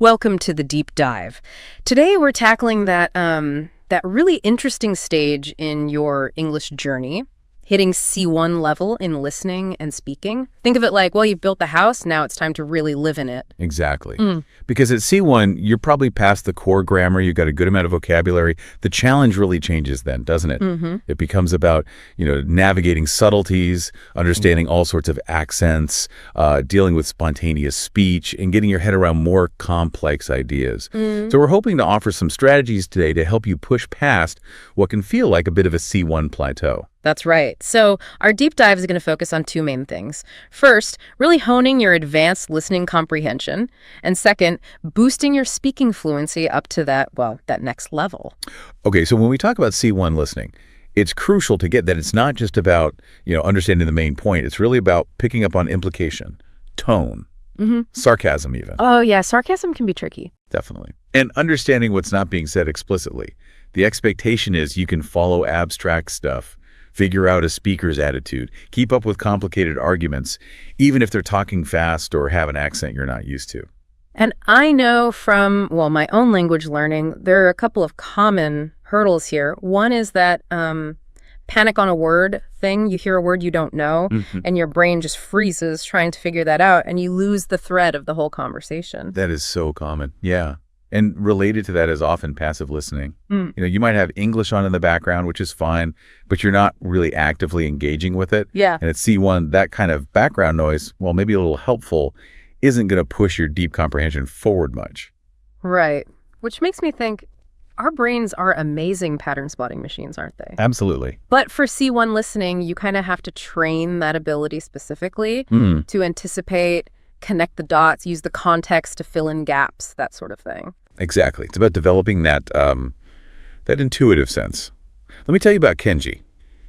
Welcome to the deep dive. Today we're tackling that really interesting stage in your English journey, hitting C1 level in listening and speaking. Think of it like, well, you've built the house, now it's time to really live in it. Exactly. Because at C1, you're probably past the core grammar, you've got a good amount of vocabulary. The challenge really changes then, doesn't it? It becomes about, navigating subtleties, understanding all sorts of accents, dealing with spontaneous speech, and getting your head around more complex ideas. So we're hoping to offer some strategies today to help you push past what can feel like a bit of a C1 plateau. That's right. So our deep dive is going to focus on two main things. First, really honing your advanced listening comprehension. And second, boosting your speaking fluency up to that next level. Okay, so when we talk about C1 listening, it's crucial to get that it's not just about, understanding the main point. It's really about picking up on implication, tone, sarcasm even. Oh, yeah. Sarcasm can be tricky. Definitely. And understanding what's not being said explicitly. The expectation is you can follow abstract stuff, figure out a speaker's attitude, keep up with complicated arguments, even if they're talking fast or have an accent you're not used to. And I know from, my own language learning, there are a couple of common hurdles here. One is that panic on a word thing. You hear a word you don't know, and your brain just freezes trying to figure that out, and you lose the thread of the whole conversation. That is so common, yeah. And related to that is often passive listening. You might have English on in the background, which is fine, but you're not really actively engaging with it. Yeah. And at C1, that kind of background noise, while maybe a little helpful, isn't going to push your deep comprehension forward much. Right. Which makes me think our brains are amazing pattern spotting machines, aren't they? Absolutely. But for C1 listening, you kind of have to train that ability specifically to anticipate, connect the dots, use the context to fill in gaps, that sort of thing. Exactly. It's about developing that intuitive sense. Let me tell you about Kenji.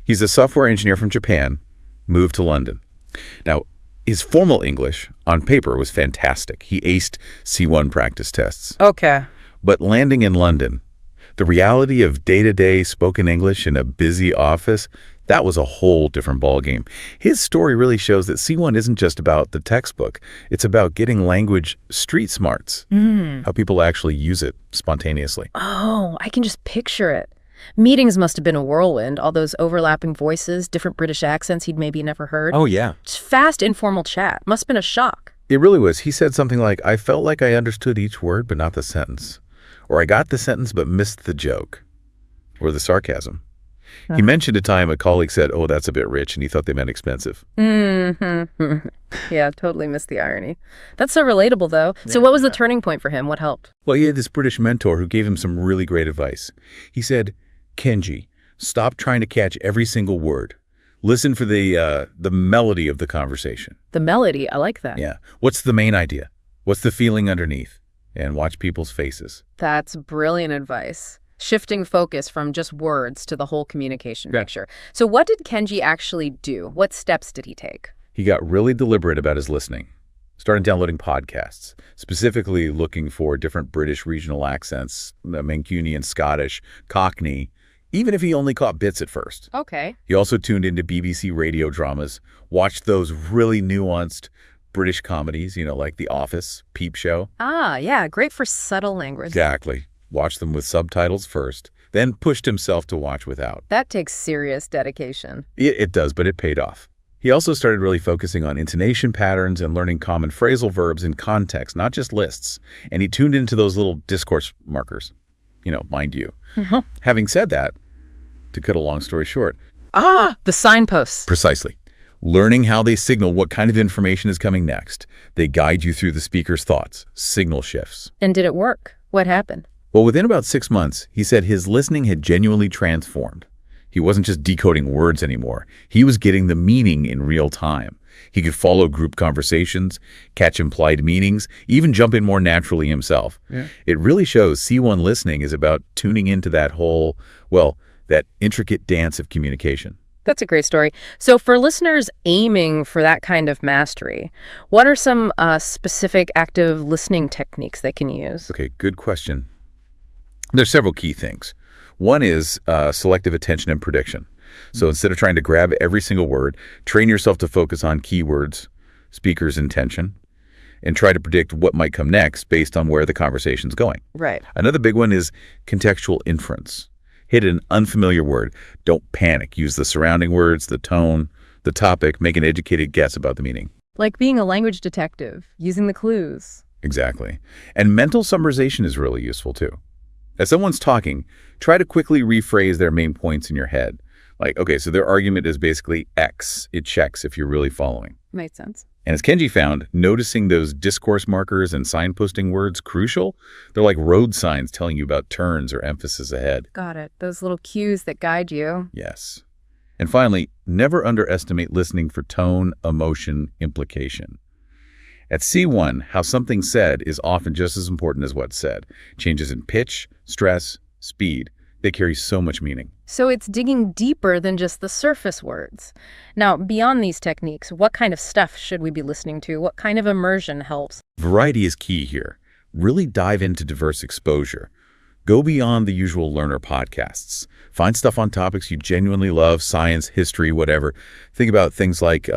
He's a software engineer from Japan, moved to London. Now, his formal English on paper was fantastic. He aced C1 practice tests. Okay. But landing in London, the reality of day-to-day spoken English in a busy office, that was a whole different ballgame. His story really shows that C1 isn't just about the textbook. It's about getting language street smarts, how people actually use it spontaneously. Oh, I can just picture it. Meetings must have been a whirlwind, all those overlapping voices, different British accents he'd maybe never heard. Oh, yeah. Just fast, informal chat. Must have been a shock. It really was. He said something like, I felt like I understood each word, but not the sentence. Or I got the sentence, but missed the joke. Or the sarcasm. He mentioned a time a colleague said, oh, that's a bit rich, and he thought they meant expensive. Yeah, totally missed the irony. That's so relatable, though. So what was the turning point for him? What helped? Well, he had this British mentor who gave him some really great advice. He said, Kenji, stop trying to catch every single word. Listen for the melody of the conversation. The melody, I like that. Yeah. What's the main idea? What's the feeling underneath? And watch people's faces. That's brilliant advice. Shifting focus from just words to the whole communication picture. So what did Kenji actually do? What steps did he take? He got really deliberate about his listening. Started downloading podcasts, specifically looking for different British regional accents, Mancunian, Scottish, Cockney, even if he only caught bits at first. Okay. He also tuned into BBC radio dramas, watched those really nuanced British comedies, like The Office, Peep Show. Ah, yeah, great for subtle language. Exactly. Watched them with subtitles first, then pushed himself to watch without. That takes serious dedication. It does, but it paid off. He also started really focusing on intonation patterns and learning common phrasal verbs in context, not just lists. And he tuned into those little discourse markers, mind you. Having said that, to cut a long story short. The signposts. Precisely. Learning how they signal what kind of information is coming next. They guide you through the speaker's thoughts, signal shifts. And did it work? What happened? Well, within about 6 months, he said his listening had genuinely transformed. He wasn't just decoding words anymore. He was getting the meaning in real time. He could follow group conversations, catch implied meanings, even jump in more naturally himself. Yeah. It really shows C1 listening is about tuning into that whole, that intricate dance of communication. That's a great story. So for listeners aiming for that kind of mastery, what are some specific active listening techniques they can use? Okay, good question. There's several key things. One is selective attention and prediction. So instead of trying to grab every single word, train yourself to focus on keywords, speaker's intention. and try to predict what might come next based on where the conversation's going. Right. Another big one is contextual inference. Hit an unfamiliar word. Don't panic. Use the surrounding words, the tone, the topic. Make an educated guess about the meaning. Like being a language detective, using the clues. Exactly. And mental summarization is really useful too. As someone's talking, try to quickly rephrase their main points in your head. Like, okay, so their argument is basically X. It checks if you're really following. Makes sense. And as Kenji found, noticing those discourse markers and signposting words crucial. They're like road signs telling you about turns or emphasis ahead. Got it. Those little cues that guide you. Yes. And finally, never underestimate listening for tone, emotion, implication. At C1, how something's said is often just as important as what's said. Changes in pitch, stress, speed, they carry so much meaning. So it's digging deeper than just the surface words. Now, beyond these techniques, what kind of stuff should we be listening to? What kind of immersion helps? Variety is key here. Really dive into diverse exposure. Go beyond the usual learner podcasts. Find stuff on topics you genuinely love, science, history, whatever. Think about things like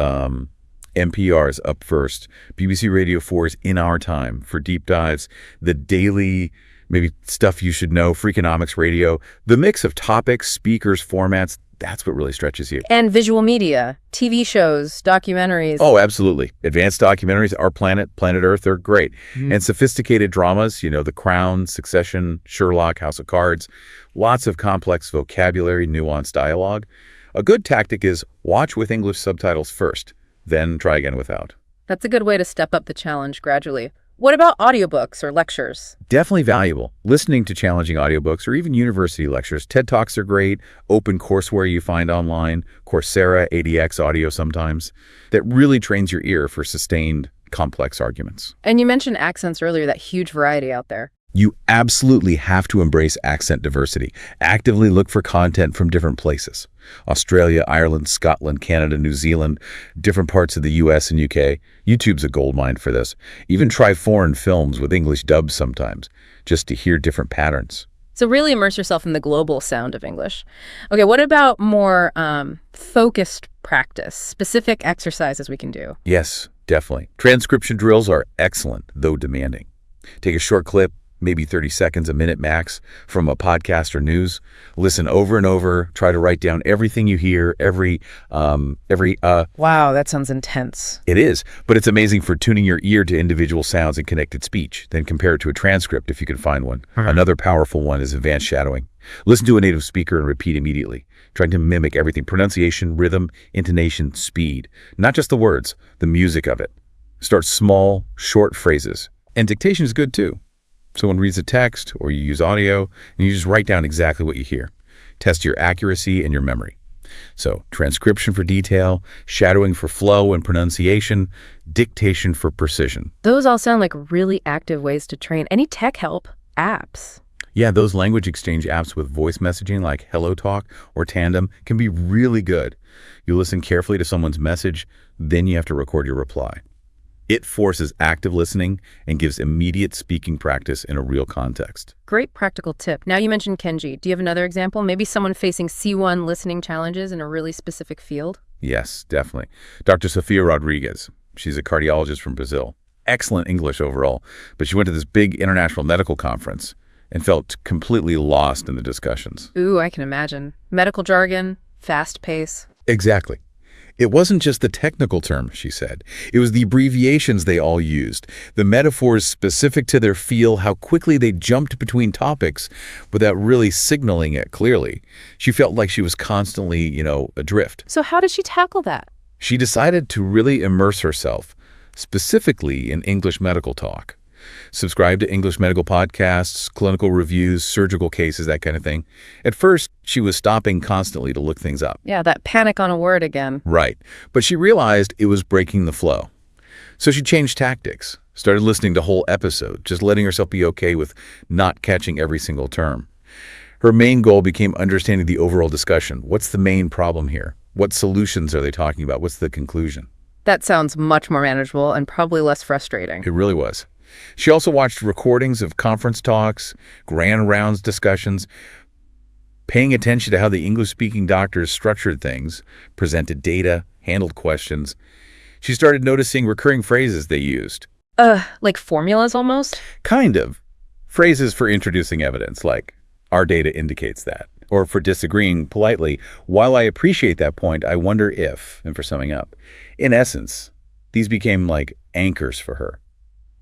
NPR's Up First, BBC Radio 4's In Our Time for deep dives, the daily maybe stuff you should know, Freakonomics Radio. The mix of topics, speakers, formats, that's what really stretches you. And visual media, TV shows, documentaries. Oh, absolutely. Advanced documentaries, Our Planet, Planet Earth, they're great. And sophisticated dramas, The Crown, Succession, Sherlock, House of Cards. Lots of complex vocabulary, nuanced dialogue. A good tactic is watch with English subtitles first, then try again without. That's a good way to step up the challenge gradually. What about audiobooks or lectures? Definitely valuable. Listening to challenging audiobooks or even university lectures. TED Talks are great. Open courseware you find online. Coursera, ADX audio sometimes. That really trains your ear for sustained, complex arguments. And you mentioned accents earlier, that huge variety out there. You absolutely have to embrace accent diversity. Actively look for content from different places. Australia, Ireland, Scotland, Canada, New Zealand, different parts of the US and UK. YouTube's a goldmine for this. Even try foreign films with English dubs sometimes, just to hear different patterns. So really immerse yourself in the global sound of English. Okay, what about more focused practice, specific exercises we can do? Yes, definitely. Transcription drills are excellent, though demanding. Take a short clip, maybe 30 seconds, a minute max, from a podcast or news. Listen over and over. Try to write down everything you hear, Wow, that sounds intense. It is, but it's amazing for tuning your ear to individual sounds and connected speech. Then compare it to a transcript if you can find one. Another powerful one is advanced shadowing. Listen to a native speaker and repeat immediately, trying to mimic everything: pronunciation, rhythm, intonation, speed. Not just the words, the music of it. Start small, short phrases. And dictation is good too. Someone reads a text or you use audio and you just write down exactly what you hear. Test your accuracy and your memory. So transcription for detail, shadowing for flow and pronunciation, dictation for precision. Those all sound like really active ways to train. Any tech help? Apps? Yeah, those language exchange apps with voice messaging like HelloTalk or Tandem can be really good. You listen carefully to someone's message, then you have to record your reply. It forces active listening and gives immediate speaking practice in a real context. Great practical tip. Now you mentioned Kenji. Do you have another example? Maybe someone facing C1 listening challenges in a really specific field? Yes, definitely. Dr. Sofia Rodriguez. She's a cardiologist from Brazil. Excellent English overall, but she went to this big international medical conference and felt completely lost in the discussions. Ooh, I can imagine. Medical jargon, fast pace. Exactly. It wasn't just the technical terms, she said. It was the abbreviations they all used, the metaphors specific to their field, how quickly they jumped between topics without really signaling it clearly. She felt like she was constantly, adrift. So how did she tackle that? She decided to really immerse herself, specifically in English medical talk. Subscribe to English medical podcasts, clinical reviews, surgical cases, that kind of thing. At first, she was stopping constantly to look things up. Yeah, that panic on a word again. Right. But she realized it was breaking the flow. So she changed tactics, started listening to whole episodes, just letting herself be okay with not catching every single term. Her main goal became understanding the overall discussion. What's the main problem here? What solutions are they talking about? What's the conclusion? That sounds much more manageable and probably less frustrating. It really was. She also watched recordings of conference talks, grand rounds discussions, paying attention to how the English-speaking doctors structured things, presented data, handled questions. She started noticing recurring phrases they used. Like formulas almost? Kind of. Phrases for introducing evidence, like, our data indicates that. Or for disagreeing politely, while I appreciate that point, I wonder if, and for summing up. In essence, these became like anchors for her.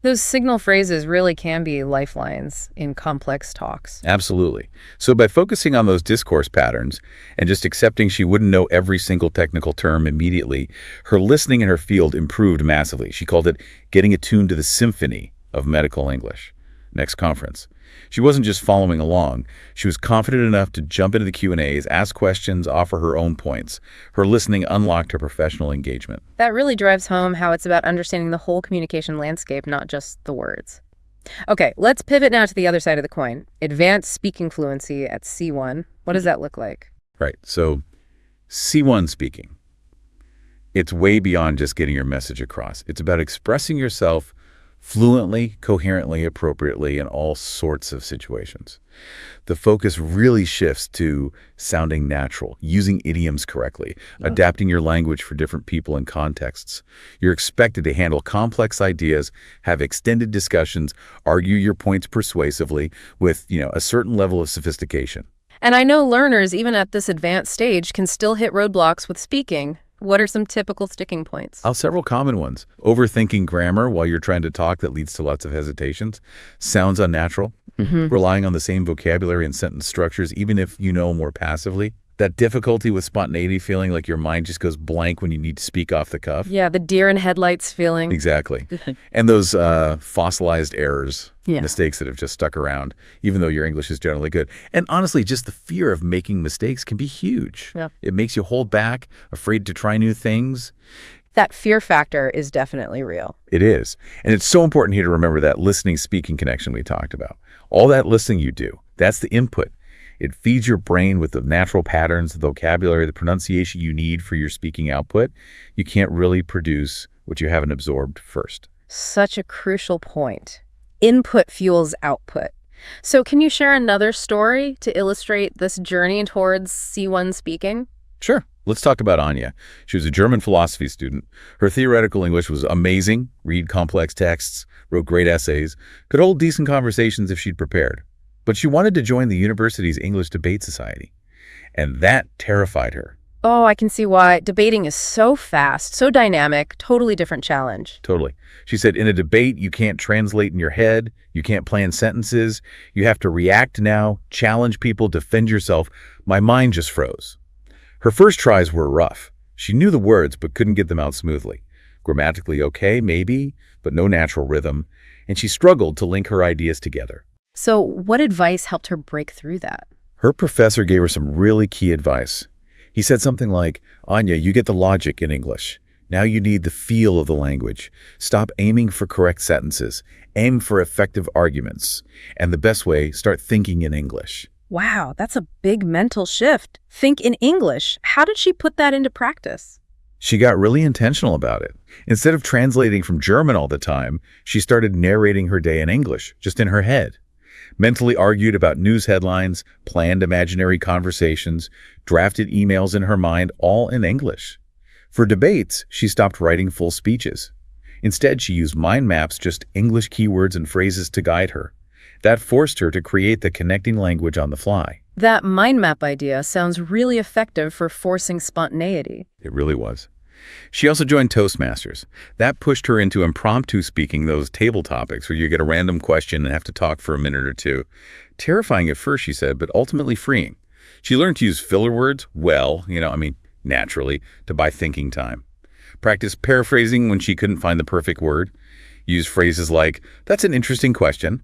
Those signal phrases really can be lifelines in complex talks. Absolutely. So by focusing on those discourse patterns and just accepting she wouldn't know every single technical term immediately, her listening in her field improved massively. She called it getting attuned to the symphony of medical English. Next conference. She wasn't just following along. She was confident enough to jump into the Q&As, ask questions, offer her own points. Her listening unlocked her professional engagement. That really drives home how it's about understanding the whole communication landscape, not just the words. Okay, let's pivot now to the other side of the coin. Advanced speaking fluency at C1. What does that look like? Right. So C1 speaking. It's way beyond just getting your message across. It's about expressing yourself fluently, coherently, appropriately in all sorts of situations. The focus really shifts to sounding natural, using idioms correctly, adapting your language for different people and contexts. You're expected to handle complex ideas, have extended discussions, argue your points persuasively with, a certain level of sophistication. And I know learners, even at this advanced stage, can still hit roadblocks with speaking. What are some typical sticking points? Several common ones. Overthinking grammar while you're trying to talk that leads to lots of hesitations. Sounds unnatural. Relying on the same vocabulary and sentence structures, even if you know more passively. That difficulty with spontaneity, feeling like your mind just goes blank when you need to speak off the cuff. Yeah, the deer in headlights feeling. Exactly. And those fossilized errors, mistakes that have just stuck around, even though your English is generally good. And honestly, just the fear of making mistakes can be huge. Yeah. It makes you hold back, afraid to try new things. That fear factor is definitely real. It is. And it's so important here to remember that listening-speaking connection we talked about. All that listening you do, that's the input. It feeds your brain with the natural patterns, the vocabulary, the pronunciation you need for your speaking output. You can't really produce what you haven't absorbed first. Such a crucial point. Input fuels output. So can you share another story to illustrate this journey towards C1 speaking? Sure. Let's talk about Anya. She was a German philosophy student. Her theoretical English was amazing, read complex texts, wrote great essays, could hold decent conversations if she'd prepared. But she wanted to join the university's English Debate Society, and that terrified her. Oh, I can see why. Debating is so fast, so dynamic, totally different challenge. Totally. She said, in a debate, you can't translate in your head, you can't plan sentences, you have to react now, challenge people, defend yourself. My mind just froze. Her first tries were rough. She knew the words, but couldn't get them out smoothly. Grammatically okay, maybe, but no natural rhythm, and she struggled to link her ideas together. So what advice helped her break through that? Her professor gave her some really key advice. He said something like, Anya, you get the logic in English. Now you need the feel of the language. Stop aiming for correct sentences. Aim for effective arguments. And the best way, start thinking in English. Wow, that's a big mental shift. Think in English. How did she put that into practice? She got really intentional about it. Instead of translating from German all the time, she started narrating her day in English, just in her head. Mentally argued about news headlines, planned imaginary conversations, drafted emails in her mind, all in English. For debates, she stopped writing full speeches. Instead, she used mind maps, just English keywords and phrases to guide her. That forced her to create the connecting language on the fly. That mind map idea sounds really effective for forcing spontaneity. It really was. She also joined Toastmasters. That pushed her into impromptu speaking, those table topics where you get a random question and have to talk for a minute or two. Terrifying at first, she said, but ultimately freeing. She learned to use filler words naturally, to buy thinking time. Practiced paraphrasing when she couldn't find the perfect word. Used phrases like, that's an interesting question.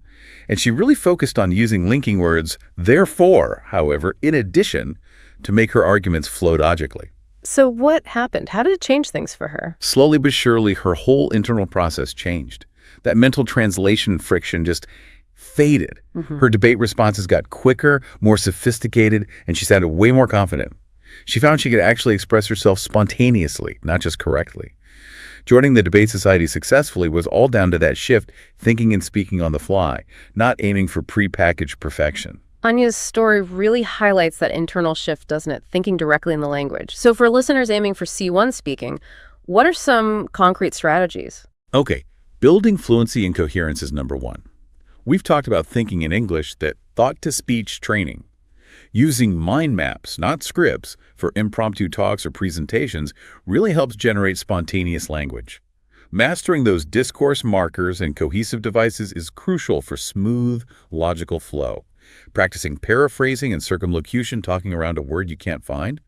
And she really focused on using linking words, therefore, however, in addition, to make her arguments flow logically. So what happened? How did it change things for her? Slowly but surely, her whole internal process changed. That mental translation friction just faded. Her debate responses got quicker, more sophisticated, and she sounded way more confident. She found she could actually express herself spontaneously, not just correctly. Joining the debate society successfully was all down to that shift, thinking and speaking on the fly, not aiming for prepackaged perfection. Anya's story really highlights that internal shift, doesn't it? Thinking directly in the language. So for listeners aiming for C1 speaking, what are some concrete strategies? Okay, Building fluency and coherence is number one. We've talked about thinking in English that thought-to-speech training. Using mind maps, not scripts, for impromptu talks or presentations really helps generate spontaneous language. Mastering those discourse markers and cohesive devices is crucial for smooth, logical flow. Practicing paraphrasing and circumlocution, talking around a word you can't find.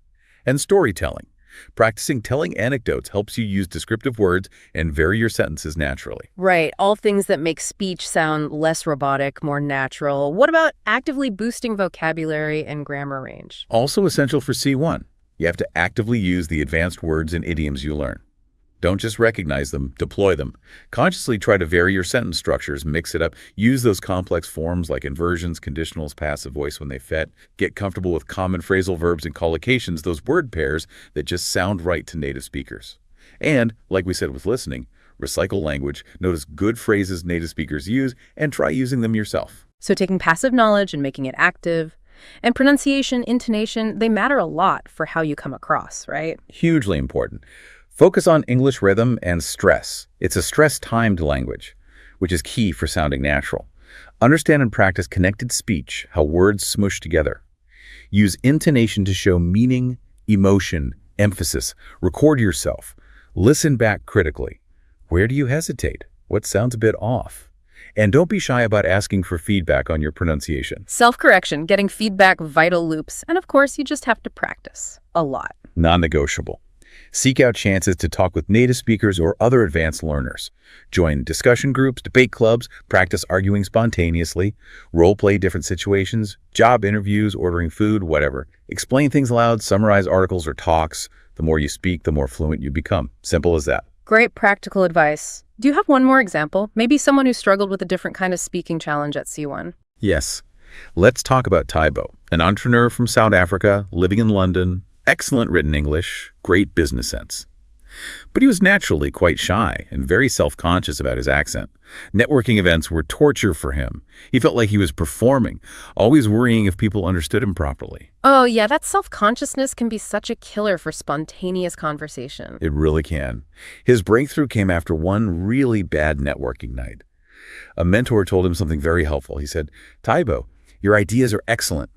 And storytelling. Practicing telling anecdotes helps you use descriptive words and vary your sentences naturally. Right, all things that make speech sound less robotic, more natural. What about actively boosting vocabulary and grammar range? Also essential for C1. You have to actively use the advanced words and idioms you learn. Don't just recognize them, deploy them. Consciously try to vary your sentence structures, mix it up. Use those complex forms like inversions, conditionals, passive voice when they fit. Get comfortable with common phrasal verbs and collocations, those word pairs that just sound right to native speakers. And, like we said with listening, recycle language, notice good phrases native speakers use, and try using them yourself. So taking passive knowledge and making it active. And pronunciation, intonation, they matter a lot for how you come across, right? Hugely important. Focus on English rhythm and stress. It's a stress-timed language, which is key for sounding natural. Understand and practice connected speech, how words smush together. Use intonation to show meaning, emotion, emphasis. Record yourself. Listen back critically. Where do you hesitate? What sounds a bit off? And don't be shy about asking for feedback on your pronunciation. Self-correction, getting feedback, vital loops. And of course, you just have to practice a lot. Non-negotiable. Seek out chances to talk with native speakers or other advanced learners. Join discussion groups, debate clubs, practice arguing spontaneously, role-play different situations, job interviews, ordering food, whatever. Explain things aloud, summarize articles or talks. The more you speak, the more fluent you become. Simple as that. Great practical advice. Do you have one more example? Maybe someone who struggled with a different kind of speaking challenge at C1. Yes. Let's talk about Taibo, an entrepreneur from South Africa, living in London. Excellent written English, great business sense. But he was naturally quite shy and very self-conscious about his accent. Networking events were torture for him. He felt like he was performing, always worrying if people understood him properly. Oh, yeah, that self-consciousness can be such a killer for spontaneous conversation. It really can. His breakthrough came after one really bad networking night. A mentor told him something very helpful. He said, "Taibo, your ideas are excellent.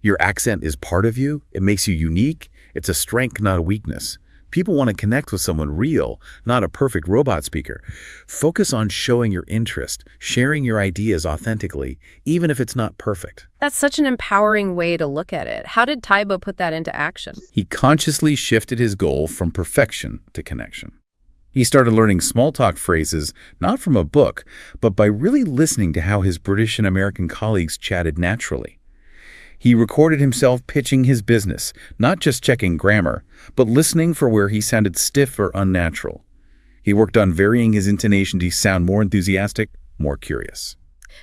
Your accent is part of you. It makes you unique. It's a strength, not a weakness. People want to connect with someone real, not a perfect robot speaker. Focus on showing your interest, sharing your ideas authentically, even if it's not perfect." That's such an empowering way to look at it. How did Taibo put that into action? He consciously shifted his goal from perfection to connection. He started learning small talk phrases, not from a book, but by really listening to how his British and American colleagues chatted naturally. He recorded himself pitching his business, not just checking grammar, but listening for where he sounded stiff or unnatural. He worked on varying his intonation to sound more enthusiastic, more curious.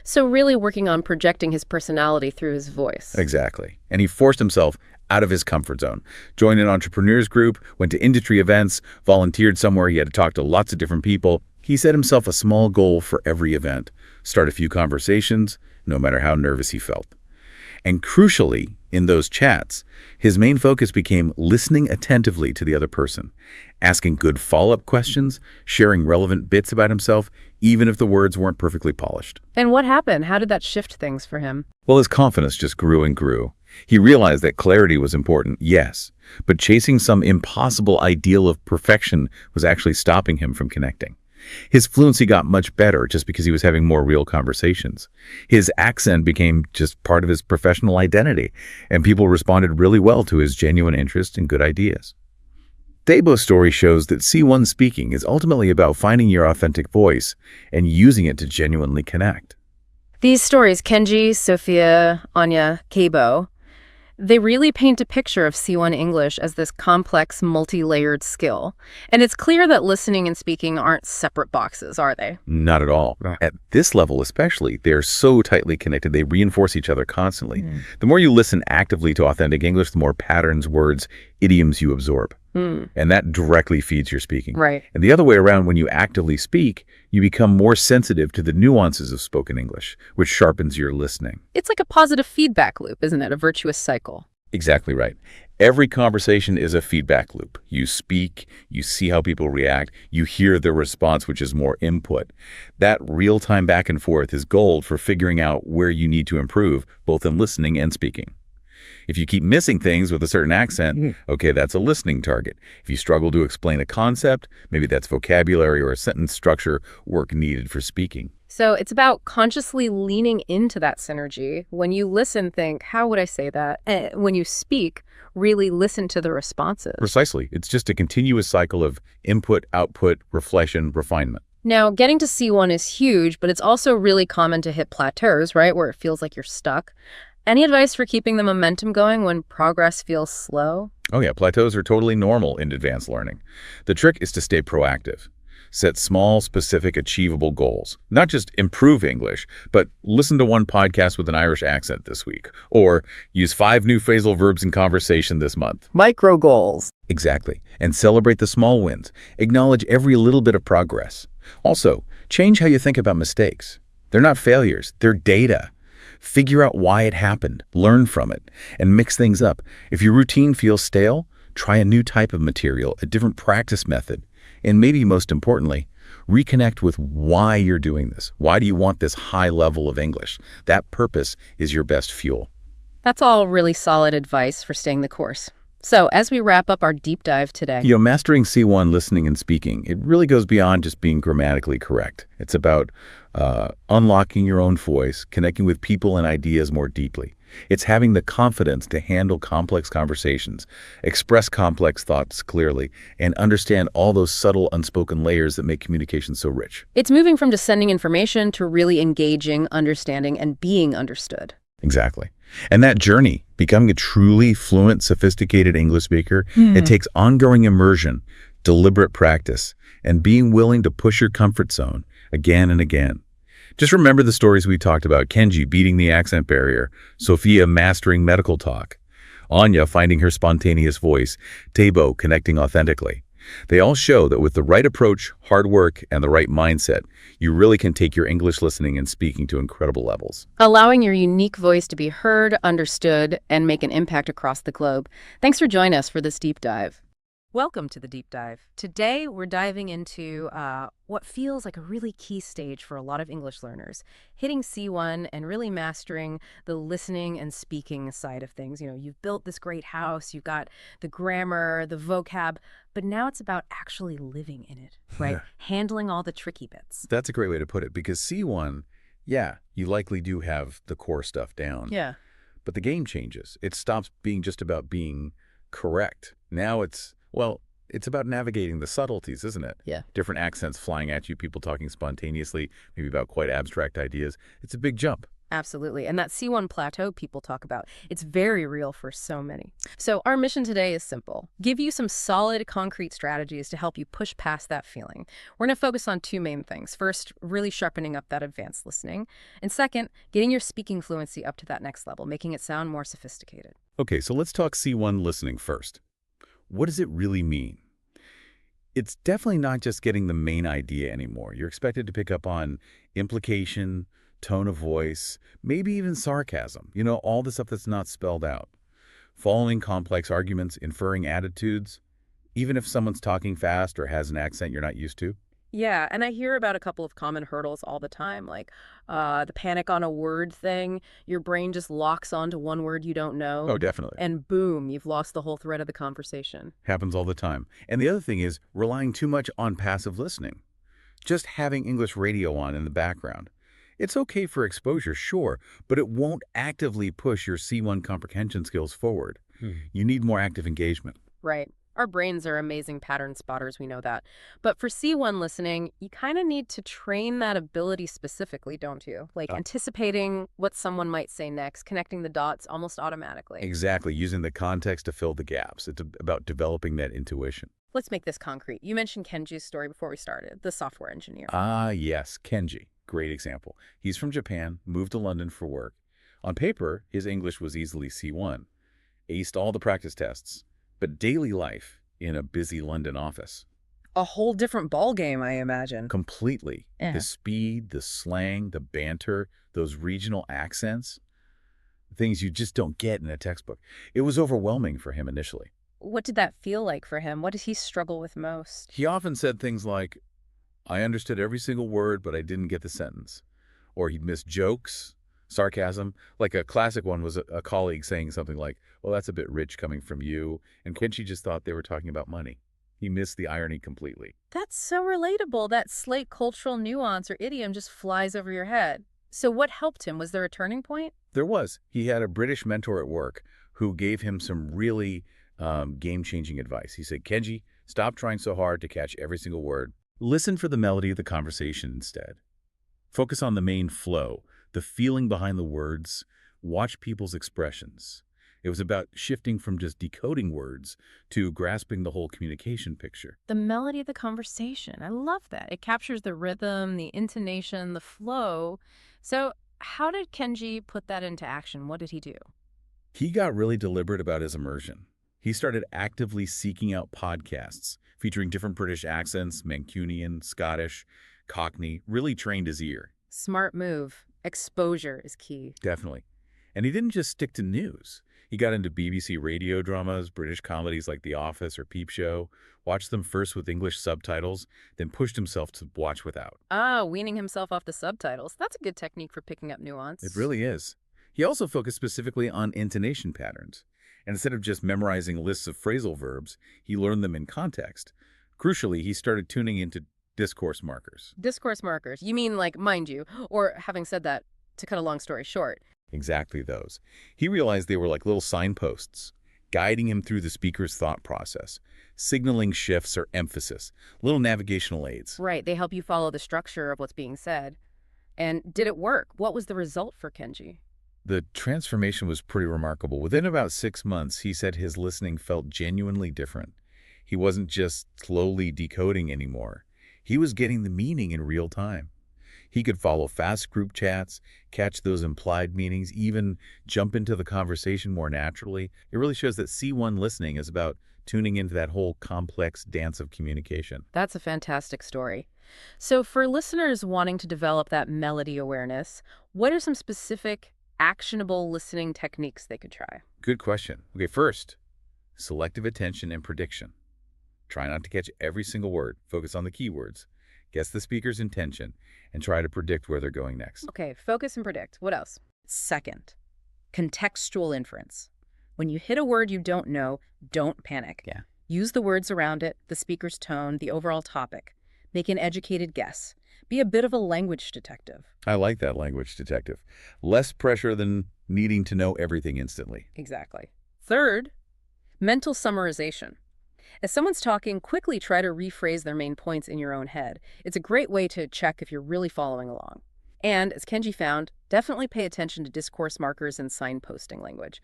So really working on projecting his personality through his voice. Exactly. And he forced himself out of his comfort zone. Joined an entrepreneurs group, went to industry events, volunteered somewhere he had to talk to lots of different people. He set himself a small goal for every event. Start a few conversations, no matter how nervous he felt. And crucially, in those chats, his main focus became listening attentively to the other person, asking good follow-up questions, sharing relevant bits about himself, even if the words weren't perfectly polished. And what happened? How did that shift things for him? Well, his confidence just grew and grew. He realized that clarity was important, yes, but chasing some impossible ideal of perfection was actually stopping him from connecting. His fluency got much better just because he was having more real conversations. His accent became just part of his professional identity, and people responded really well to his genuine interest and good ideas. Taibo's story shows that C1 speaking is ultimately about finding your authentic voice and using it to genuinely connect. These stories, Kenji, Sophia, Anya, Kabo, they really paint a picture of C1 English as this complex, multi-layered skill. And it's clear that listening and speaking aren't separate boxes, are they? Not at all. At this level especially, they're so tightly connected, they reinforce each other constantly. The more you listen actively to authentic English, the more patterns, words, idioms you absorb. And that directly feeds your speaking. Right. And the other way around, when you actively speak, you become more sensitive to the nuances of spoken English, which sharpens your listening. It's like a positive feedback loop, isn't it? A virtuous cycle. Exactly right. Every conversation is a feedback loop. You speak, you see how people react, you hear their response, which is more input. That real-time back and forth is gold for figuring out where you need to improve, both in listening and speaking. If you keep missing things with a certain accent, okay, that's a listening target. If you struggle to explain a concept, maybe that's vocabulary or a sentence structure work needed for speaking. So it's about consciously leaning into that synergy. When you listen, think, how would I say that? When you speak, really listen to the responses. Precisely. It's just a continuous cycle of input, output, reflection, refinement. Now, getting to C1 is huge, but it's also really common to hit plateaus, right, where it feels like you're stuck. Any advice for keeping the momentum going when progress feels slow? Oh yeah, plateaus are totally normal in advanced learning. The trick is to stay proactive. Set small, specific, achievable goals. Not just improve English, but listen to one podcast with an Irish accent this week. Or use 5 new phrasal verbs in conversation this month. Micro goals. Exactly. And celebrate the small wins. Acknowledge every little bit of progress. Also, change how you think about mistakes. They're not failures, they're data. Figure out why it happened, learn from it, and mix things up. If your routine feels stale, try a new type of material, a different practice method. And maybe most importantly, reconnect with why you're doing this. Why do you want this high level of English? That purpose is your best fuel. That's all really solid advice for staying the course. So as we wrap up our deep dive today. Mastering C1 listening and speaking, it really goes beyond just being grammatically correct. It's about unlocking your own voice, connecting with people and ideas more deeply. It's having the confidence to handle complex conversations, express complex thoughts clearly, and understand all those subtle, unspoken layers that make communication so rich. It's moving from just sending information to really engaging, understanding, and being understood. Exactly. And that journey, becoming a truly fluent, sophisticated English speaker, it takes ongoing immersion, deliberate practice, and being willing to push your comfort zone again and again. Just remember the stories we talked about: Kenji beating the accent barrier, Sophia mastering medical talk, Anya finding her spontaneous voice, Tabo connecting authentically. They all show that with the right approach, hard work, and the right mindset, you really can take your English listening and speaking to incredible levels. Allowing your unique voice to be heard, understood, and make an impact across the globe. Thanks for joining us for this deep dive. Welcome to the Deep Dive. Today, we're diving into what feels like a really key stage for a lot of English learners, hitting C1 and really mastering the listening and speaking side of things. You've built this great house, you've got the grammar, the vocab, but now it's about actually living in it, right? Handling all the tricky bits. That's a great way to put it, because C1, yeah, you likely do have the core stuff down. Yeah. But the game changes. It stops being just about being correct. Now it's about navigating the subtleties, isn't it? Yeah. Different accents flying at you, people talking spontaneously, maybe about quite abstract ideas. It's a big jump. Absolutely. And that C1 plateau people talk about, it's very real for so many. So our mission today is simple. Give you some solid, concrete strategies to help you push past that feeling. We're going to focus on 2 main things. First, really sharpening up that advanced listening. And second, getting your speaking fluency up to that next level, making it sound more sophisticated. Okay, so let's talk C1 listening first. What does it really mean? It's definitely not just getting the main idea anymore. You're expected to pick up on implication, tone of voice, maybe even sarcasm, all the stuff that's not spelled out. Following complex arguments, inferring attitudes, even if someone's talking fast or has an accent you're not used to. Yeah, and I hear about a couple of common hurdles all the time, like the panic on a word thing. Your brain just locks onto one word you don't know. Oh, definitely. And boom, you've lost the whole thread of the conversation. Happens all the time. And the other thing is relying too much on passive listening. Just having English radio on in the background. It's okay for exposure, sure, but it won't actively push your C1 comprehension skills forward. You need more active engagement. Right. Our brains are amazing pattern spotters, we know that. But for C1 listening, you kind of need to train that ability specifically, don't you? Like anticipating what someone might say next, connecting the dots almost automatically. Exactly, using the context to fill the gaps. It's about developing that intuition. Let's make this concrete. You mentioned Kenji's story before we started, the software engineer. Ah, yes, Kenji. Great example. He's from Japan, moved to London for work. On paper, his English was easily C1. Aced all the practice tests. But daily life in a busy London office. A whole different ballgame, I imagine. Completely. The speed, the slang, the banter, those regional accents. things you just don't get in a textbook. It was overwhelming for him initially. What did that feel like for him? What did he struggle with most? He often said things like, I understood every single word, but I didn't get the sentence. Or he'd miss jokes, sarcasm. Like a classic one was a colleague saying something like, well, that's a bit rich coming from you. And Kenji just thought they were talking about money. He missed the irony completely. That's so relatable. That slight cultural nuance or idiom just flies over your head. So what helped him? Was there a turning point? There was. He had a British mentor at work who gave him some really game-changing advice. He said, Kenji, stop trying so hard to catch every single word. Listen for the melody of the conversation instead. Focus on the main flow, the feeling behind the words. Watch people's expressions. It was about shifting from just decoding words to grasping the whole communication picture. The melody of the conversation. I love that. It captures the rhythm, the intonation, the flow. So how did Kenji put that into action? What did he do? He got really deliberate about his immersion. He started actively seeking out podcasts featuring different British accents, Mancunian, Scottish, Cockney, really trained his ear. Smart move. Exposure is key. Definitely. And he didn't just stick to news. He got into BBC radio dramas, British comedies like The Office or Peep Show, watched them first with English subtitles, then pushed himself to watch without. Ah, weaning himself off the subtitles. That's a good technique for picking up nuance. It really is. He also focused specifically on intonation patterns. And instead of just memorizing lists of phrasal verbs, he learned them in context. Crucially, he started tuning into discourse markers. Discourse markers. You mean like, mind you, or having said that, to cut a long story short. Exactly those. He realized they were like little signposts, guiding him through the speaker's thought process, signaling shifts or emphasis, little navigational aids. Right, they help you follow the structure of what's being said. And did it work? What was the result for Kenji? The transformation was pretty remarkable. Within about 6 months, he said his listening felt genuinely different. He wasn't just slowly decoding anymore. He was getting the meaning in real time. He could follow fast group chats, catch those implied meanings, even jump into the conversation more naturally. It really shows that C1 listening is about tuning into that whole complex dance of communication. That's a fantastic story. So for listeners wanting to develop that melody awareness, what are some specific actionable listening techniques they could try? Good question. Okay, first, selective attention and prediction. Try not to catch every single word. Focus on the keywords. Guess the speaker's intention and try to predict where they're going next. Okay, focus and predict. What else? Second, contextual inference. When you hit a word you don't know, don't panic. Yeah. Use the words around it, the speaker's tone, the overall topic. Make an educated guess. Be a bit of a language detective. I like that, language detective. Less pressure than needing to know everything instantly. Exactly. Third, mental summarization. As someone's talking, quickly try to rephrase their main points in your own head. It's a great way to check if you're really following along. And, as Kenji found, definitely pay attention to discourse markers and signposting language.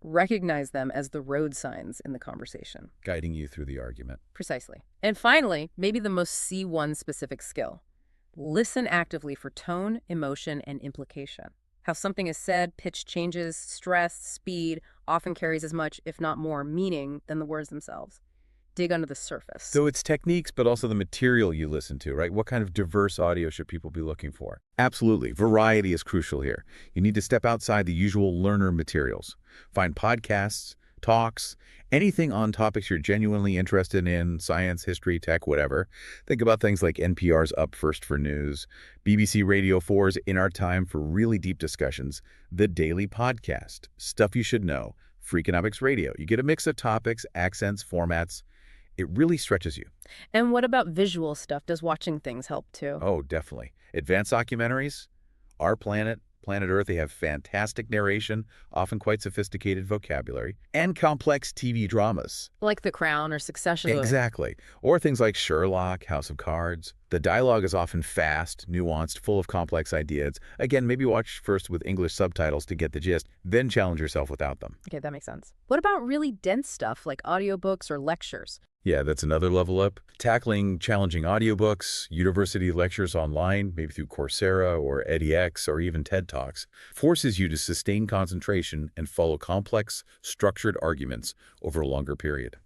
Recognize them as the road signs in the conversation. Guiding you through the argument. Precisely. And finally, maybe the most C1 specific skill. Listen actively for tone, emotion, and implication. How something is said, pitch changes, stress, speed, often carries as much, if not more, meaning than the words themselves. Dig under the surface. So it's techniques, but also the material you listen to, right? What kind of diverse audio should people be looking for? Absolutely. Variety is crucial here. You need to step outside the usual learner materials. Find podcasts, talks, anything on topics you're genuinely interested in, science, history, tech, whatever. Think about things like NPR's Up First for news, BBC Radio 4's In Our Time for really deep discussions, The Daily Podcast, Stuff You Should Know, Freakonomics Radio. You get a mix of topics, accents, formats. It really stretches you. And what about visual stuff? Does watching things help too? Oh, definitely. Advanced documentaries, Our Planet, Planet Earth, they have fantastic narration, often quite sophisticated vocabulary, and complex TV dramas. Like The Crown or Succession. Exactly. Or things like Sherlock, House of Cards. The dialogue is often fast, nuanced, full of complex ideas. Again, maybe watch first with English subtitles to get the gist, then challenge yourself without them. Okay, that makes sense. What about really dense stuff like audiobooks or lectures? Yeah, that's another level up. Tackling challenging audiobooks, university lectures online, maybe through Coursera or edX or even TED Talks, forces you to sustain concentration and follow complex, structured arguments over a longer period.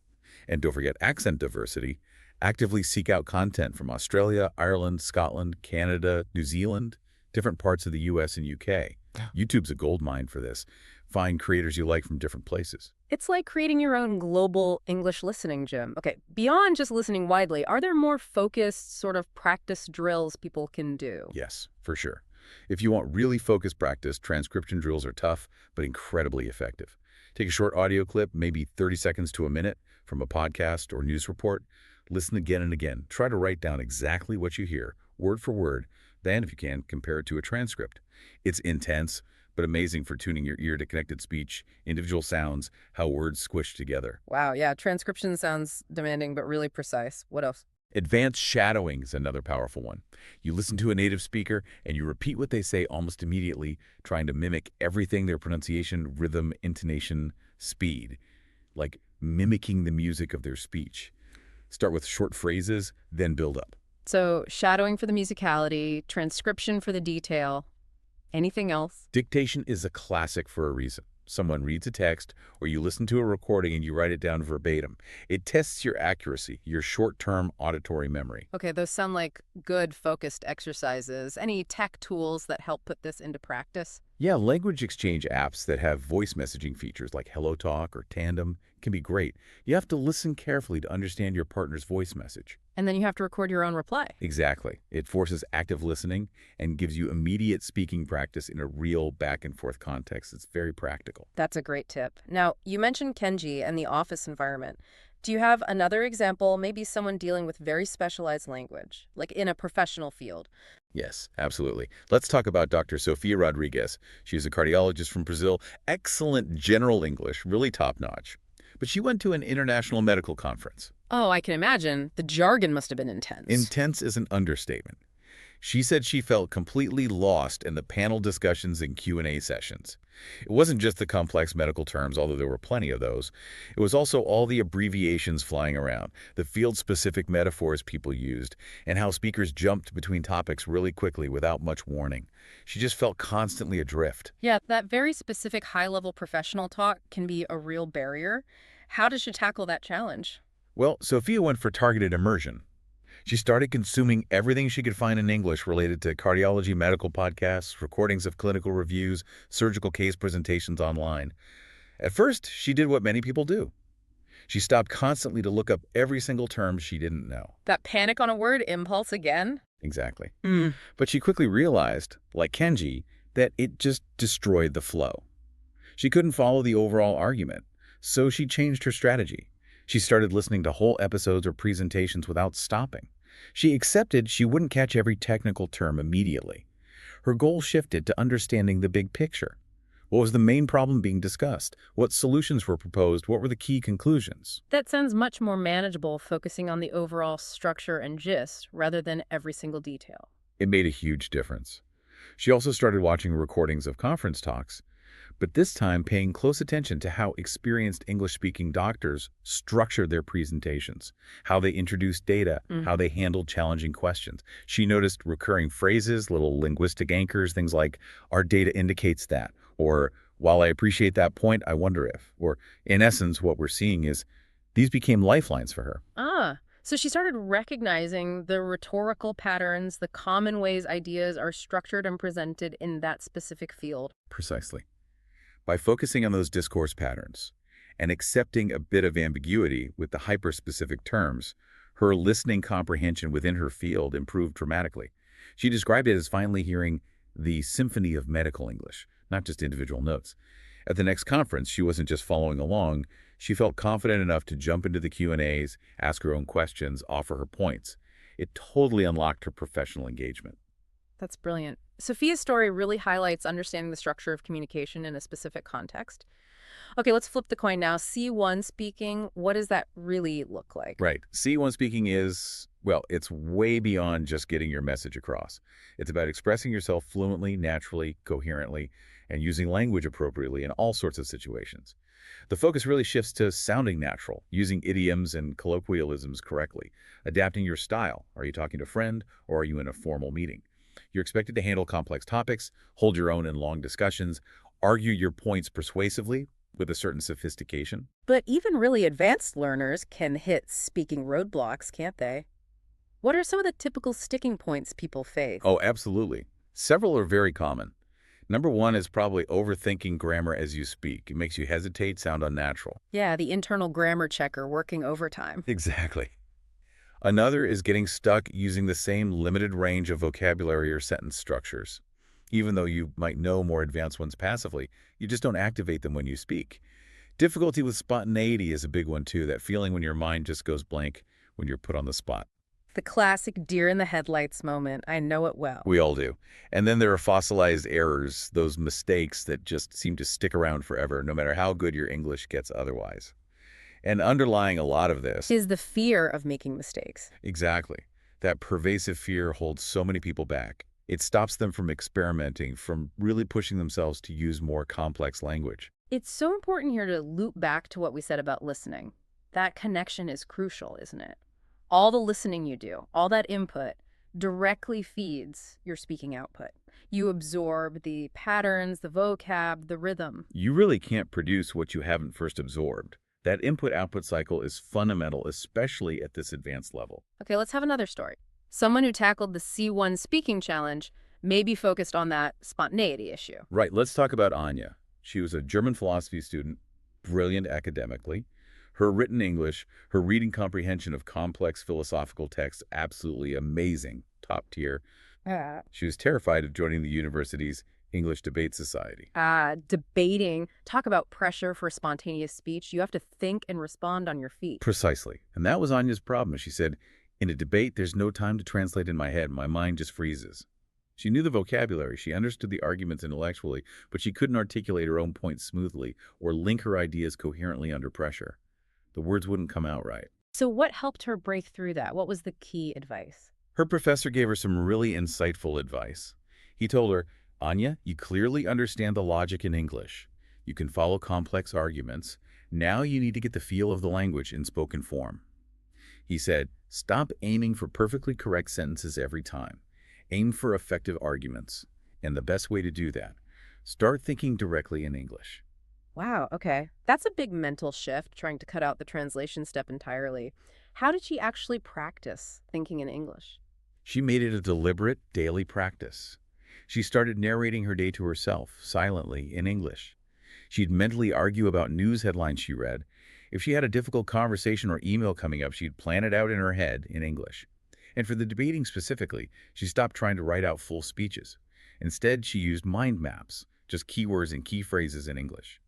And don't forget accent diversity. Actively seek out content from Australia, Ireland, Scotland, Canada, New Zealand, different parts of the US and UK. YouTube's a goldmine for this. Find creators you like from different places. It's like creating your own global English listening gym. Okay, beyond just listening widely, are there more focused sort of practice drills people can do? Yes, for sure. If you want really focused practice, transcription drills are tough, but incredibly effective. Take a short audio clip, maybe 30 seconds to a minute, from a podcast or news report. Listen again and again. Try to write down exactly what you hear, word for word. Then, if you can, compare it to a transcript. It's intense, but amazing for tuning your ear to connected speech, individual sounds, how words squish together. Wow, yeah, transcription sounds demanding but really precise. What else? Advanced shadowing is another powerful one. You listen to a native speaker and you repeat what they say almost immediately, trying to mimic everything, their pronunciation, rhythm, intonation, speed, like mimicking the music of their speech. Start with short phrases, then build up. So shadowing for the musicality, transcription for the detail. Anything else? Dictation is a classic for a reason. Someone reads a text, or you listen to a recording and you write it down verbatim. It tests your accuracy, your short-term auditory memory. Okay, those sound like good focused exercises. Any tech tools that help put this into practice? Yeah, language exchange apps that have voice messaging features like HelloTalk or Tandem can be great. You have to listen carefully to understand your partner's voice message. And then you have to record your own reply. Exactly. It forces active listening and gives you immediate speaking practice in a real back-and-forth context. It's very practical. That's a great tip. Now, you mentioned Kenji and the office environment. Do you have another example, maybe someone dealing with very specialized language, like in a professional field? Yes, absolutely. Let's talk about Dr. Sofia Rodriguez. She's a cardiologist from Brazil. Excellent general English, really top-notch. But she went to an international medical conference. Oh, I can imagine. The jargon must have been intense. Intense is an understatement. She said she felt completely lost in the panel discussions and Q&A sessions. It wasn't just the complex medical terms, although there were plenty of those. It was also all the abbreviations flying around, the field-specific metaphors people used, and how speakers jumped between topics really quickly without much warning. She just felt constantly adrift. Yeah, that very specific high-level professional talk can be a real barrier. How does she tackle that challenge? Well, Sophia went for targeted immersion. She started consuming everything she could find in English related to cardiology medical podcasts, recordings of clinical reviews, surgical case presentations online. At first, she did what many people do. She stopped constantly to look up every single term she didn't know. That panic on a word impulse again? Exactly. But she quickly realized, like Kenji, that it just destroyed the flow. She couldn't follow the overall argument, so she changed her strategy. She started listening to whole episodes or presentations without stopping. She accepted she wouldn't catch every technical term immediately. Her goal shifted to understanding the big picture. What was the main problem being discussed? What solutions were proposed? What were the key conclusions? That sounds much more manageable, focusing on the overall structure and gist rather than every single detail. It made a huge difference. She also started watching recordings of conference talks, but this time paying close attention to how experienced English-speaking doctors structured their presentations, how they introduced data, how they handled challenging questions. She noticed recurring phrases, little linguistic anchors, things like, "Our data indicates that," or "While I appreciate that point, I wonder if," or in essence, what we're seeing is these became lifelines for her. So she started recognizing the rhetorical patterns, the common ways ideas are structured and presented in that specific field. Precisely. By focusing on those discourse patterns and accepting a bit of ambiguity with the hyper-specific terms, her listening comprehension within her field improved dramatically. She described it as finally hearing the symphony of medical English, not just individual notes. At the next conference, she wasn't just following along. She felt confident enough to jump into the Q&As, ask her own questions, offer her points. It totally unlocked her professional engagement. That's brilliant. Sophia's story really highlights understanding the structure of communication in a specific context. Okay, let's flip the coin now. C1 speaking, what does that really look like? Right. C1 speaking is, well, it's way beyond just getting your message across. It's about expressing yourself fluently, naturally, coherently, and using language appropriately in all sorts of situations. The focus really shifts to sounding natural, using idioms and colloquialisms correctly, adapting your style. Are you talking to a friend or are you in a formal meeting? You're expected to handle complex topics, hold your own in long discussions, argue your points persuasively with a certain sophistication. But even really advanced learners can hit speaking roadblocks, can't they? What are some of the typical sticking points people face? Oh, absolutely. Several are very common. Number one is probably overthinking grammar as you speak. It makes you hesitate, sound unnatural. Yeah, the internal grammar checker working overtime. Exactly. Another is getting stuck using the same limited range of vocabulary or sentence structures. Even though you might know more advanced ones passively, you just don't activate them when you speak. Difficulty with spontaneity is a big one too, that feeling when your mind just goes blank when you're put on the spot. The classic deer in the headlights moment. I know it well. We all do. And then there are fossilized errors, those mistakes that just seem to stick around forever, no matter how good your English gets otherwise. And underlying a lot of this Is the fear of making mistakes. exactly. That pervasive fear holds so many people back. It stops them from experimenting, from really pushing themselves to use more complex language. It's so important here to loop back to what we said about listening. That connection is crucial, isn't it? All the listening you do, all that input, directly feeds your speaking output. You absorb the patterns, the vocab, the rhythm. You really can't produce what you haven't first absorbed. That input-output cycle is fundamental, especially at this advanced level. Okay, let's have another story. Someone who tackled the C1 speaking challenge may be focused on that spontaneity issue. Right, let's talk about Anya. She was a German philosophy student, brilliant academically. Her written English, her reading comprehension of complex philosophical texts, absolutely amazing, top tier. She was terrified of joining the university's English Debate Society. Debating. Talk about pressure for spontaneous speech. You have to think and respond on your feet. Precisely. And that was Anya's problem. She said, in a debate, there's no time to translate in my head. My mind just freezes. She knew the vocabulary. She understood the arguments intellectually, but she couldn't articulate her own points smoothly or link her ideas coherently under pressure. The words wouldn't come out right. So what helped her break through that? What was the key advice? Her professor gave her some really insightful advice. He told her, Anya, you clearly understand the logic in English. You can follow complex arguments. Now you need to get the feel of the language in spoken form. He said, stop aiming for perfectly correct sentences every time. Aim for effective arguments. And the best way to do that, start thinking directly in English. Wow, okay. That's a big mental shift, trying to cut out the translation step entirely. How did she actually practice thinking in English? She made it a deliberate daily practice. She started narrating her day to herself, silently, in English. She'd mentally argue about news headlines she read. If she had a difficult conversation or email coming up, she'd plan it out in her head in English. And for the debating specifically, she stopped trying to write out full speeches. Instead, she used mind maps, just keywords and key phrases in English.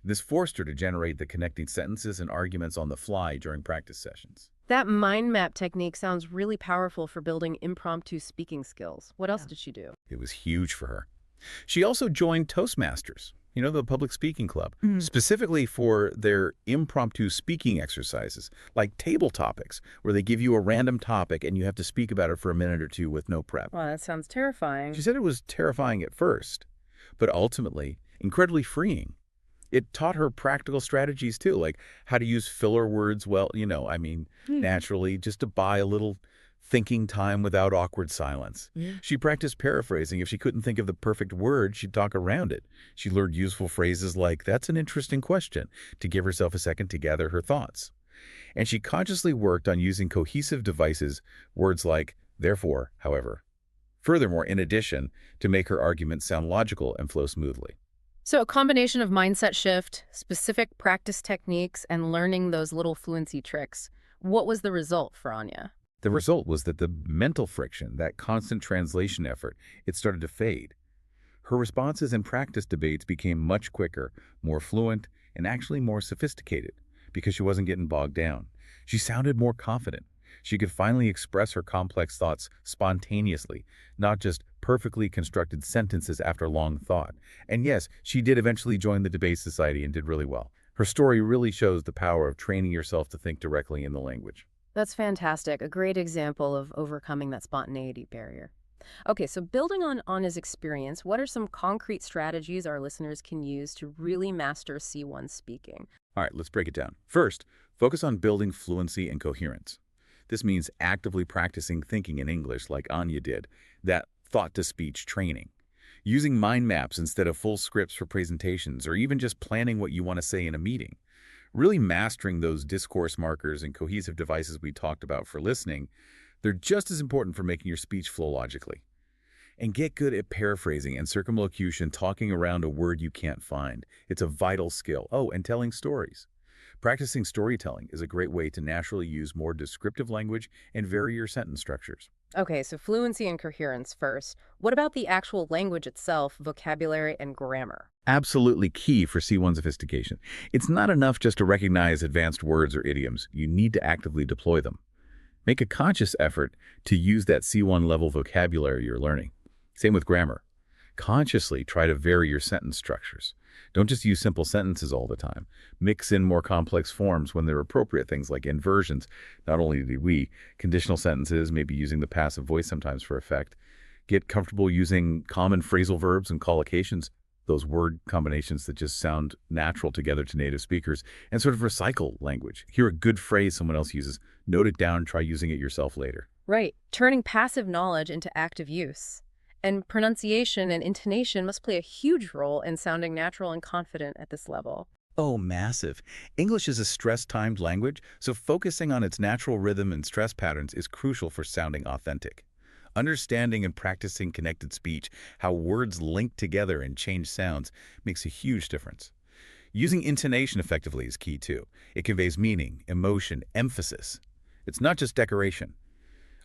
This forced her to generate the connecting sentences and arguments on the fly during practice sessions. That mind map technique sounds really powerful for building impromptu speaking skills. What else did she do? It was huge for her. She also joined Toastmasters, the public speaking club, specifically for their impromptu speaking exercises, like table topics, where they give you a random topic and you have to speak about it for a minute or two with no prep. Wow, that sounds terrifying. She said it was terrifying at first, but ultimately incredibly freeing. It taught her practical strategies too, like how to use filler words well, naturally, just to buy a little thinking time without awkward silence. She practiced paraphrasing. If she couldn't think of the perfect word, she'd talk around it. She learned useful phrases like, that's an interesting question, to give herself a second to gather her thoughts. And she consciously worked on using cohesive devices, words like, therefore, however. Furthermore, in addition, to make her arguments sound logical and flow smoothly. So a combination of mindset shift, specific practice techniques, and learning those little fluency tricks. What was the result for Anya? The result was that the mental friction, that constant translation effort, it started to fade. Her responses in practice debates became much quicker, more fluent, and actually more sophisticated because she wasn't getting bogged down. She sounded more confident. She could finally express her complex thoughts spontaneously, not just perfectly constructed sentences after long thought. And yes, she did eventually join the debate society and did really well. Her story really shows the power of training yourself to think directly in the language. That's fantastic. A great example of overcoming that spontaneity barrier. Okay, so building on Anya's experience, what are some concrete strategies our listeners can use to really master C1 speaking? All right, let's break it down. First, focus on building fluency and coherence. This means actively practicing thinking in English like Anya did, that thought-to-speech training. Using mind maps instead of full scripts for presentations, or even just planning what you want to say in a meeting. Really mastering those discourse markers and cohesive devices we talked about for listening, they're just as important for making your speech flow logically. And get good at paraphrasing and circumlocution, talking around a word you can't find. It's a vital skill. Oh, and telling stories. Practicing storytelling is a great way to naturally use more descriptive language and vary your sentence structures. Okay, so fluency and coherence first. What about the actual language itself, vocabulary and grammar? Absolutely key for C1 sophistication. It's not enough just to recognize advanced words or idioms. You need to actively deploy them. Make a conscious effort to use that C1 level vocabulary you're learning. Same with grammar. Consciously try to vary your sentence structures. Don't just use simple sentences all the time. Mix in more complex forms when they're appropriate, things like inversions. Not only do we, conditional sentences, maybe using the passive voice sometimes for effect. Get comfortable using common phrasal verbs and collocations, those word combinations that just sound natural together to native speakers, and sort of recycle language. Hear a good phrase someone else uses, note it down, try using it yourself later. Right, turning passive knowledge into active use. And pronunciation and intonation must play a huge role in sounding natural and confident at this level. Oh, massive. English is a stress-timed language, so focusing on its natural rhythm and stress patterns is crucial for sounding authentic. Understanding and practicing connected speech, how words link together and change sounds, makes a huge difference. Using intonation effectively is key too. It conveys meaning, emotion, emphasis. It's not just decoration.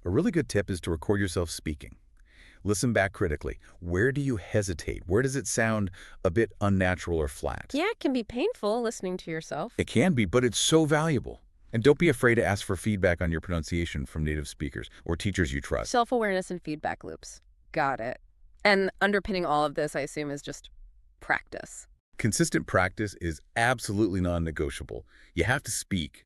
A really good tip is to record yourself speaking. Listen back critically. Where do you hesitate? Where does it sound a bit unnatural or flat? Yeah, it can be painful listening to yourself. It can be, but it's so valuable. And don't be afraid to ask for feedback on your pronunciation from native speakers or teachers you trust. Self-awareness and feedback loops. Got it. And underpinning all of this, I assume, is just practice. Consistent practice is absolutely non-negotiable. You have to speak.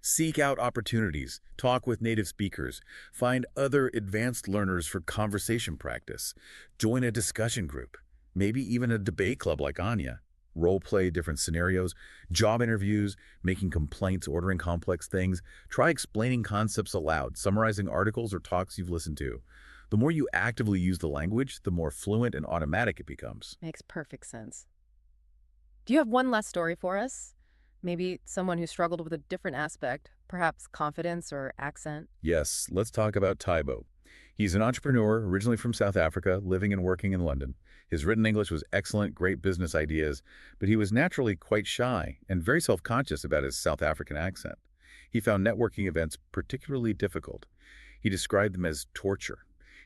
Seek out opportunities, talk with native speakers, find other advanced learners for conversation practice, join a discussion group, maybe even a debate club like Anya, role-play different scenarios, job interviews, making complaints, ordering complex things. Try explaining concepts aloud, summarizing articles or talks you've listened to. The more you actively use the language, the more fluent and automatic it becomes. Makes perfect sense. Do you have one last story for us? Maybe someone who struggled with a different aspect, perhaps confidence or accent? Yes, let's talk about Taibo. He's an entrepreneur, originally from South Africa, living and working in London. His written English was excellent, great business ideas, but he was naturally quite shy and very self-conscious about his South African accent. He found networking events particularly difficult. He described them as torture.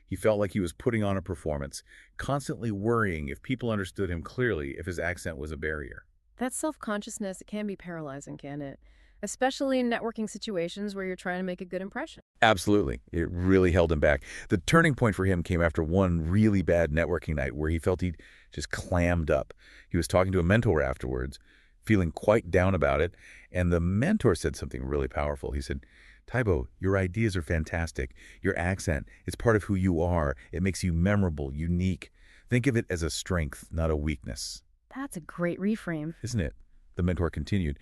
He felt like he was putting on a performance, constantly worrying if people understood him clearly if his accent was a barrier. That self-consciousness, it can be paralyzing, can it? Especially in networking situations where you're trying to make a good impression. Absolutely. It really held him back. The turning point for him came after one really bad networking night where he felt he'd just clammed up. He was talking to a mentor afterwards, feeling quite down about it, and the mentor said something really powerful. He said, "Taibo, your ideas are fantastic. Your accent, it's part of who you are. It makes you memorable, unique. Think of it as a strength, not a weakness." That's a great reframe. Isn't it? The mentor continued,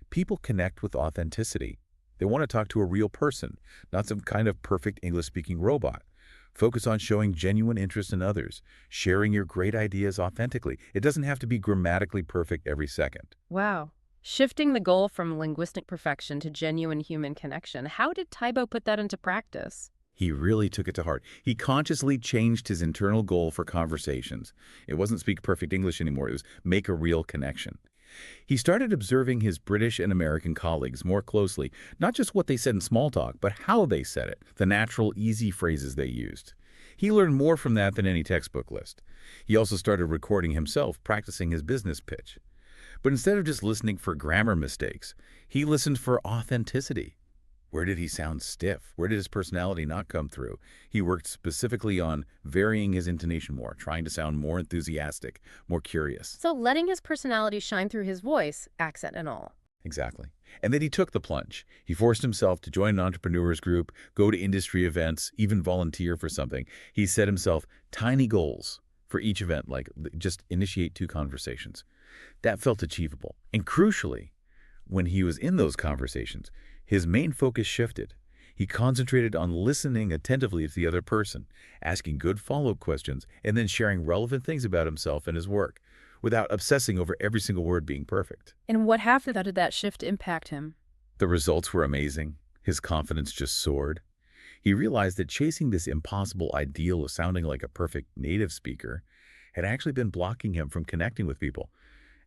"People connect with authenticity. They want to talk to a real person, not some kind of perfect English-speaking robot. Focus on showing genuine interest in others, sharing your great ideas authentically. It doesn't have to be grammatically perfect every second." Wow. Shifting the goal from linguistic perfection to genuine human connection. How did Taibo put that into practice? He really took it to heart. He consciously changed his internal goal for conversations. It wasn't speak perfect English anymore. It was make a real connection. He started observing his British and American colleagues more closely, not just what they said in small talk, but how they said it, the natural, easy phrases they used. He learned more from that than any textbook list. He also started recording himself, practicing his business pitch. But instead of just listening for grammar mistakes, he listened for authenticity. Where did he sound stiff? Where did his personality not come through? He worked specifically on varying his intonation more, trying to sound more enthusiastic, more curious. So letting his personality shine through his voice, accent and all. Exactly. And then he took the plunge. He forced himself to join an entrepreneurs group, go to industry events, even volunteer for something. He set himself tiny goals for each event, like just initiate 2 conversations. That felt achievable. And crucially, when he was in those conversations, his main focus shifted. He concentrated on listening attentively to the other person, asking good follow-up questions, and then sharing relevant things about himself and his work, without obsessing over every single word being perfect. And what happened? How did that shift impact him? The results were amazing. His confidence just soared. He realized that chasing this impossible ideal of sounding like a perfect native speaker had actually been blocking him from connecting with people.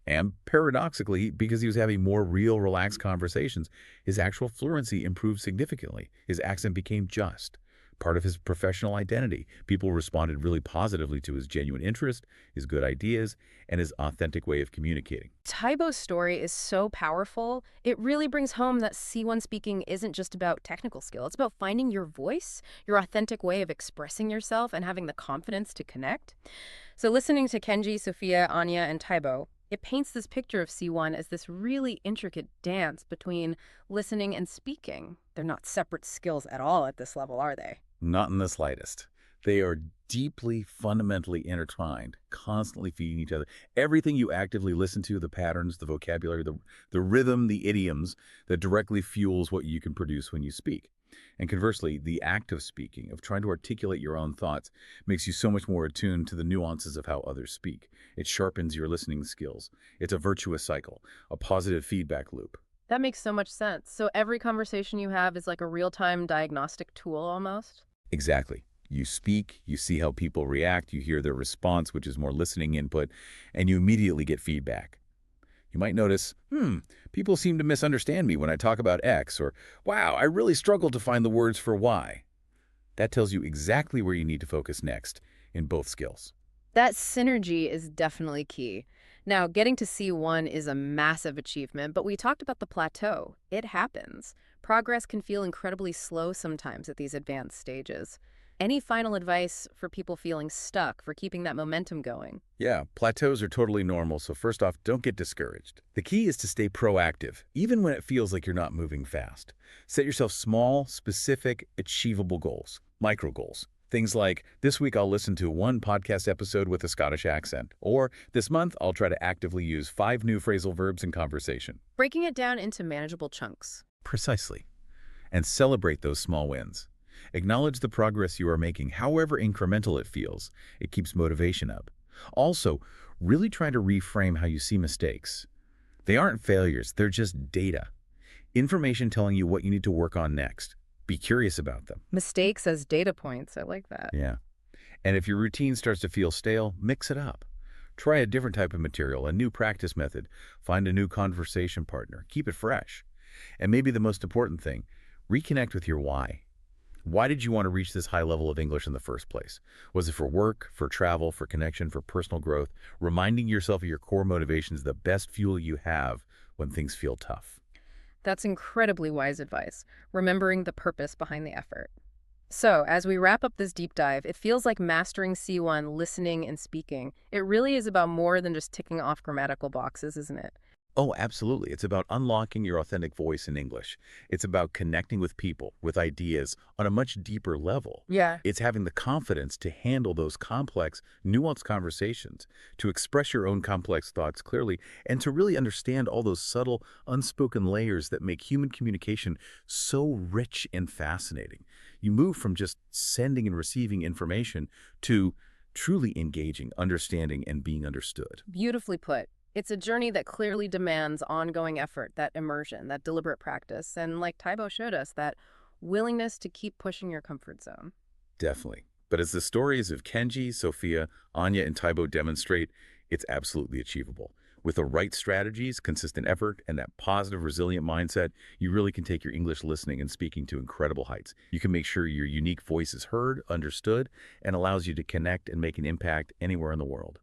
And paradoxically, because he was having more real, relaxed conversations, his actual fluency improved significantly. His accent became just, part of his professional identity. People responded really positively to his genuine interest, his good ideas, and his authentic way of communicating. Taibo's story is so powerful. It really brings home that C1 speaking isn't just about technical skill. It's about finding your voice, your authentic way of expressing yourself, and having the confidence to connect. So listening to Kenji, Sophia, Anya, and Taibo, it paints this picture of C1 as this really intricate dance between listening and speaking. They're not separate skills at all at this level, are they? Not in the slightest. They are deeply, fundamentally intertwined, constantly feeding each other. Everything you actively listen to, the patterns, the vocabulary, the rhythm, the idioms, that directly fuels what you can produce when you speak. And conversely, the act of speaking, of trying to articulate your own thoughts, makes you so much more attuned to the nuances of how others speak. It sharpens your listening skills. It's a virtuous cycle, a positive feedback loop. That makes so much sense. So every conversation you have is like a real-time diagnostic tool almost? Exactly. You speak, you see how people react, you hear their response, which is more listening input, and you immediately get feedback. You might notice, people seem to misunderstand me when I talk about X, or, wow, I really struggle to find the words for Y. That tells you exactly where you need to focus next in both skills. That synergy is definitely key. Now, getting to C1 is a massive achievement, but we talked about the plateau. It happens. Progress can feel incredibly slow sometimes at these advanced stages. Any final advice for people feeling stuck, for keeping that momentum going? Yeah, plateaus are totally normal, so first off, don't get discouraged. The key is to stay proactive, even when it feels like you're not moving fast. Set yourself small, specific, achievable goals, micro goals. Things like, this week I'll listen to one podcast episode with a Scottish accent, or this month I'll try to actively use 5 new phrasal verbs in conversation. Breaking it down into manageable chunks. Precisely. And celebrate those small wins. Acknowledge the progress you are making, however incremental it feels. It keeps motivation up. Also, really try to reframe how you see mistakes. They aren't failures, they're just data. Information telling you what you need to work on next. Be curious about them. Mistakes as data points. I like that. Yeah. And if your routine starts to feel stale, mix it up. Try a different type of material, a new practice method. Find a new conversation partner. Keep it fresh. And maybe the most important thing, reconnect with your why. Why did you want to reach this high level of English in the first place? Was it for work, for travel, for connection, for personal growth? Reminding yourself of your core motivation is the best fuel you have when things feel tough. That's incredibly wise advice, remembering the purpose behind the effort. So, as we wrap up this deep dive, it feels like mastering C1, listening and speaking, it really is about more than just ticking off grammatical boxes, isn't it? Oh, absolutely. It's about unlocking your authentic voice in English. It's about connecting with people, with ideas on a much deeper level. Yeah. It's having the confidence to handle those complex, nuanced conversations, to express your own complex thoughts clearly, and to really understand all those subtle, unspoken layers that make human communication so rich and fascinating. You move from just sending and receiving information to truly engaging, understanding, and being understood. Beautifully put. It's a journey that clearly demands ongoing effort, that immersion, that deliberate practice, and like Taibo showed us, that willingness to keep pushing your comfort zone. Definitely. But as the stories of Kenji, Sophia, Anya, and Taibo demonstrate, it's absolutely achievable. With the right strategies, consistent effort, and that positive, resilient mindset, you really can take your English listening and speaking to incredible heights. You can make sure your unique voice is heard, understood, and allows you to connect and make an impact anywhere in the world.